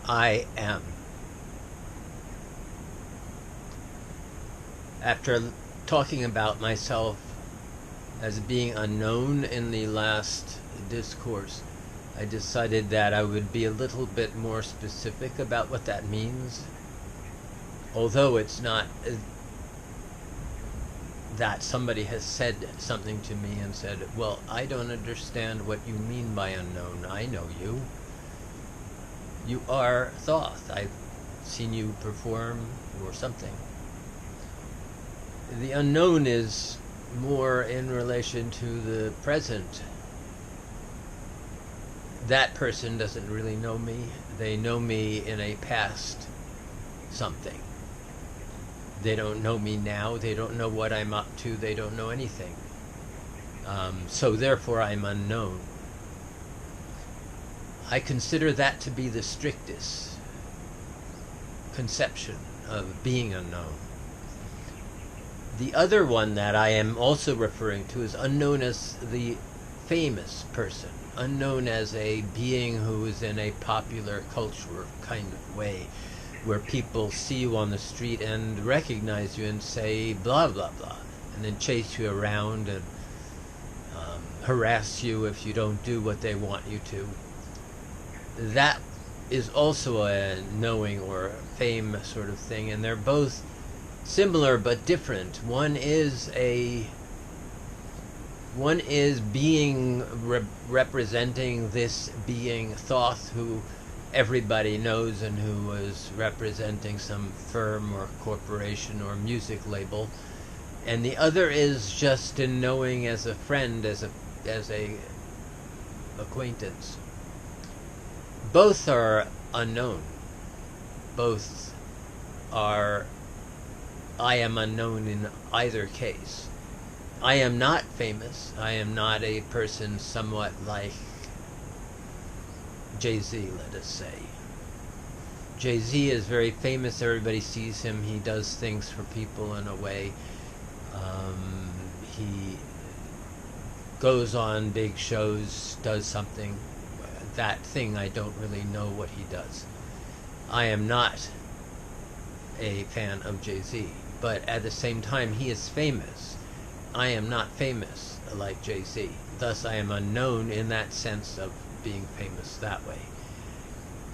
I am. After talking about myself as being unknown in the last discourse, I decided that I would be a little bit more specific about what that means. Although it's not that somebody has said something to me and said, well, I don't understand what you mean by unknown. I know you. You are Thoth. I've seen you perform or something. The unknown is more in relation to the present. That person doesn't really know me. They know me in a past something. They don't know me now. They don't know what I'm up to. They don't know anything. So therefore I'm unknown. I consider that to be the strictest conception of being unknown. The other one that I am also referring to is unknown as the famous person, unknown as a being who is in a popular culture kind of way, where people see you on the street and recognize you and say blah blah blah, and then chase you around and harass you if you don't do what they want you to. That is also a knowing or fame sort of thing, and they're both similar but different. One is being representing this being Thoth, who everybody knows and who was representing some firm or corporation or music label, and the other is just in knowing as a friend, as a acquaintance. Both are unknown. Both are, I am unknown in either case. I am not famous. I am not a person somewhat like Jay-Z, let us say. Jay-Z is very famous. Everybody sees him. He does things for people in a way. He goes on big shows, does something. That thing, I don't really know what he does. I am not a fan of Jay-Z, but at the same time, he is famous. I am not famous like Jay-Z. Thus, I am unknown in that sense of being famous that way.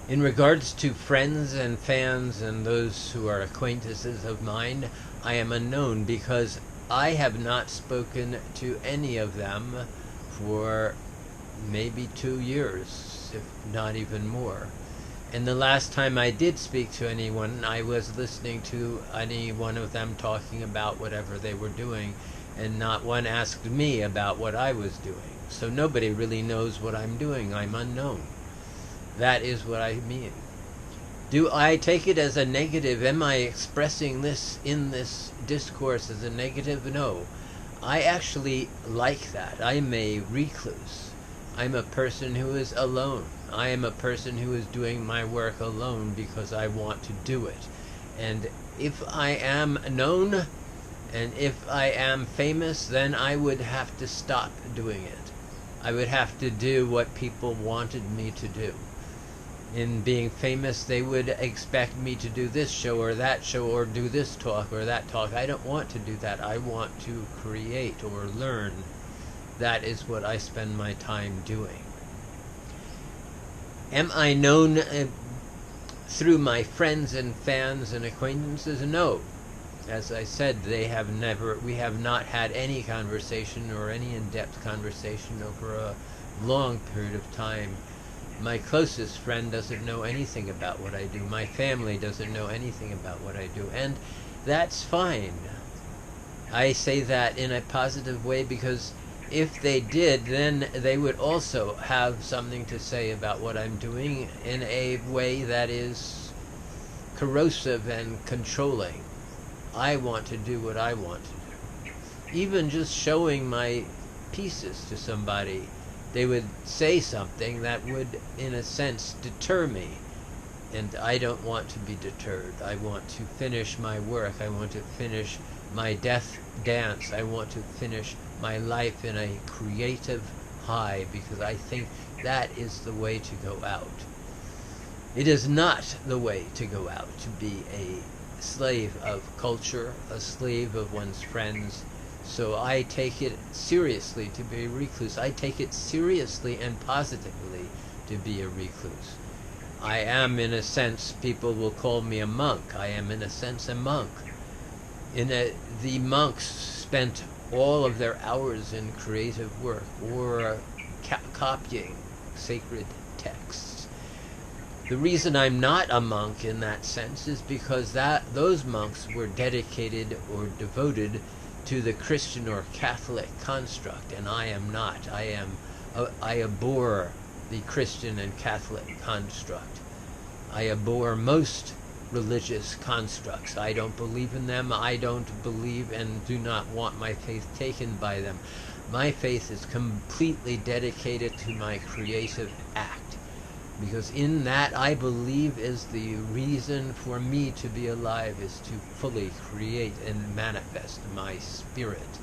In regards to friends and fans and those who are acquaintances of mine, I am unknown because I have not spoken to any of them for maybe 2 years, if not even more. And the last time I did speak to anyone, I was listening to any one of them talking about whatever they were doing, and not one asked me about what I was doing. So nobody really knows what I'm doing. I'm unknown. That is what I mean. Do I take it as a negative? Am I expressing this in this discourse as a negative? No. I actually like that. I'm a recluse. I'm a person who is alone. I am a person who is doing my work alone because I want to do it. And if I am known and if I am famous, then I would have to stop doing it. I would have to do what people wanted me to do. In being famous, they would expect me to do this show or that show or do this talk or that talk. I don't want to do that. I want to create or learn. That is what I spend my time doing. Am I known through my friends and fans and acquaintances? No. As I said, we have not had any conversation or any in-depth conversation over a long period of time. My closest friend doesn't know anything about what I do. My family doesn't know anything about what I do. And that's fine. I say that in a positive way because if they did, then they would also have something to say about what I'm doing in a way that is corrosive and controlling. I want to do what I want to do. Even just showing my pieces to somebody, they would say something that would, in a sense, deter me. And I don't want to be deterred. I want to finish my work. I want to finish my death dance. I want to finish my life in a creative high because I think that is the way to go out. It is not the way to go out, to be a slave of culture, a slave of one's friends. So I take it seriously to be a recluse. I take it seriously and positively to be a recluse. I am, in a sense, people will call me a monk. I am, in a sense, a monk. The monks spent all of their hours in creative work or copying sacred texts. The reason I'm not a monk in that sense is because those monks were dedicated or devoted to the Christian or Catholic construct, and I am not. I abhor the Christian and Catholic construct. I abhor most religious constructs. I don't believe in them. I don't believe and do not want my faith taken by them. My faith is completely dedicated to my creative act, because in that I believe is the reason for me to be alive, is to fully create and manifest my spirit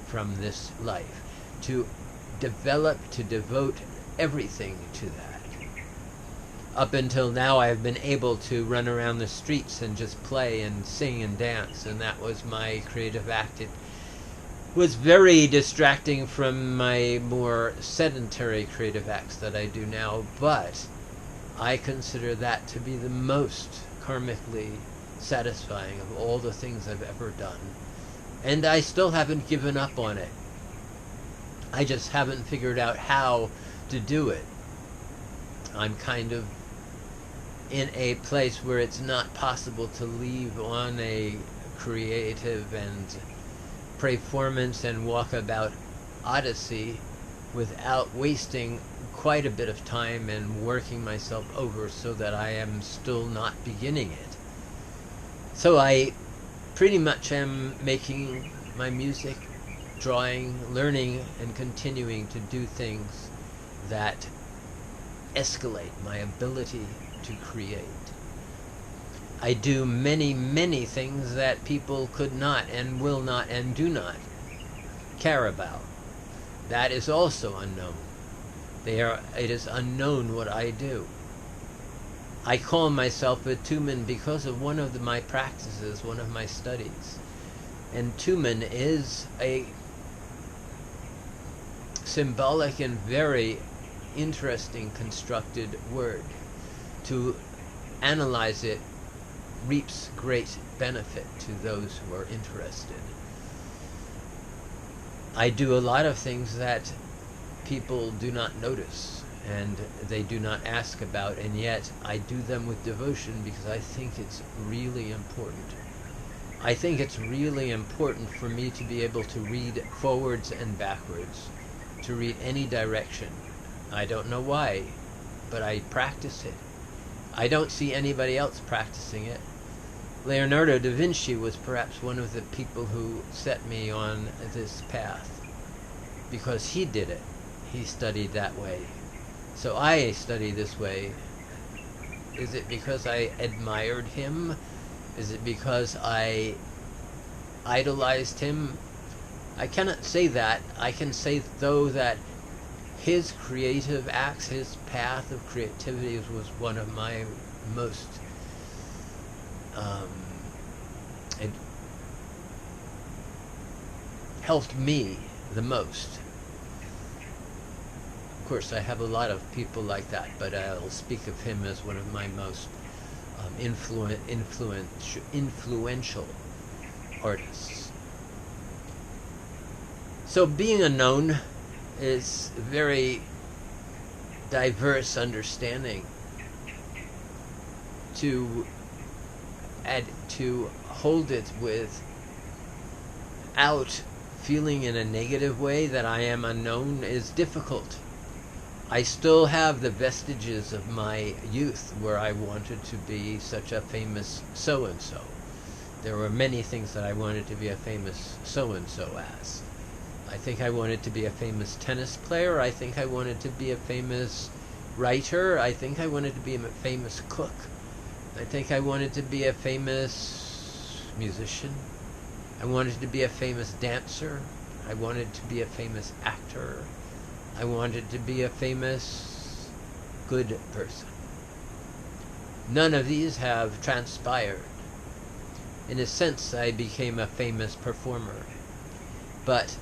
from this life, to develop, to devote everything to that. Up until now, I have been able to run around the streets and just play and sing and dance, and that was my creative act. It was very distracting from my more sedentary creative acts that I do now, but I consider that to be the most karmically satisfying of all the things I've ever done. And I still haven't given up on it. I just haven't figured out how to do it. I'm kind of in a place where it's not possible to leave on a creative and performance and walkabout odyssey without wasting quite a bit of time and working myself over so that I am still not beginning it. So I pretty much am making my music, drawing, learning, and continuing to do things that escalate my ability to create. I do many, many things that people could not and will not and do not care about. That is also unknown. It is unknown what I do. I call myself a Tumen because of one of my practices, one of my studies. And Tumen is a symbolic and very interesting constructed word. To analyze it reaps great benefit to those who are interested. I do a lot of things that people do not notice and they do not ask about, and yet I do them with devotion because I think it's really important. I think it's really important for me to be able to read forwards and backwards, to read any direction. I don't know why, but I practice it. I don't see anybody else practicing it. Leonardo da Vinci was perhaps one of the people who set me on this path, because he did it. He studied that way. So I study this way. Is it because I admired him? Is it because I idolized him? I cannot say that. I can say, though, that his creative acts, his path of creativity was one of my most it helped me the most. Of course, I have a lot of people like that, but I'll speak of him as one of my most influential artists. So being a known is a very diverse understanding. To hold it without feeling in a negative way that I am unknown is difficult. I still have the vestiges of my youth where I wanted to be such a famous so-and-so. There were many things that I wanted to be a famous so-and-so as. I think I wanted to be a famous tennis player. I think I wanted to be a famous writer. I think I wanted to be a famous cook. I think I wanted to be a famous musician. I wanted to be a famous dancer. I wanted to be a famous actor. I wanted to be a famous good person. None of these have transpired. In a sense, I became a famous performer. But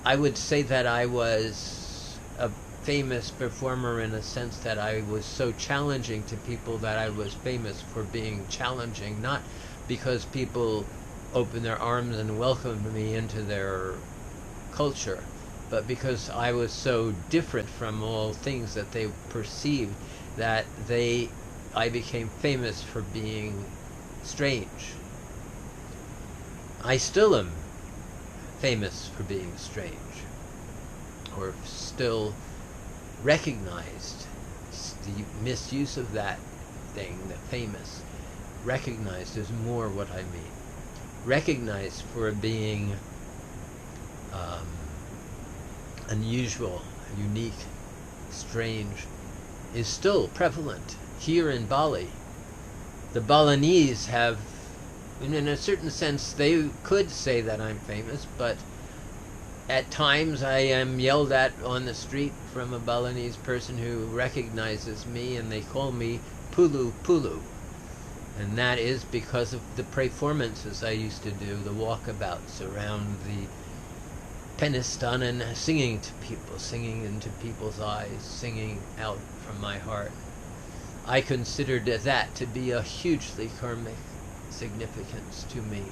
I would say that I was a famous performer in a sense that I was so challenging to people that I was famous for being challenging, not because people opened their arms and welcomed me into their culture, but because I was so different from all things that they perceived that I became famous for being strange. I still am famous for being strange, or still recognized. The misuse of that thing, the famous, recognized is more what I mean. Recognized for being unusual, unique, strange, is still prevalent here in Bali. The Balinese have, in a certain sense, they could say that I'm famous, but at times I am yelled at on the street from a Balinese person who recognizes me, and they call me Pulu Pulu. And that is because of the performances I used to do, the walkabouts around the Penistan, singing to people, singing into people's eyes, singing out from my heart. I considered that to be a hugely karmic significance to me,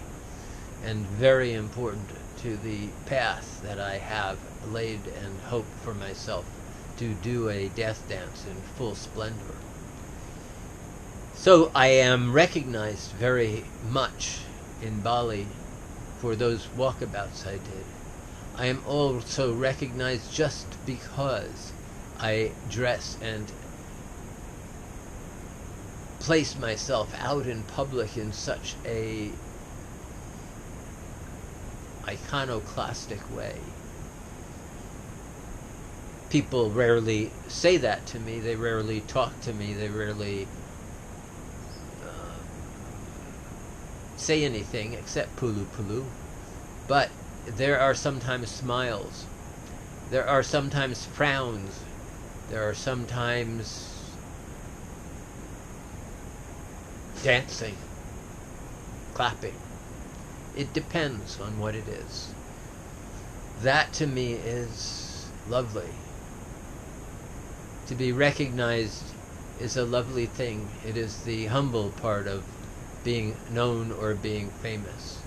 and very important to the path that I have laid and hope for myself to do a death dance in full splendor. So I am recognized very much in Bali for those walkabouts I did. I am also recognized just because I dress and place myself out in public in such a iconoclastic way. People rarely say that to me, they rarely talk to me, they rarely say anything except Pulu Pulu. But there are sometimes smiles, there are sometimes frowns, there are sometimes dancing, clapping. It depends on what it is. That to me is lovely. To be recognized is a lovely thing. It is the humble part of being known or being famous.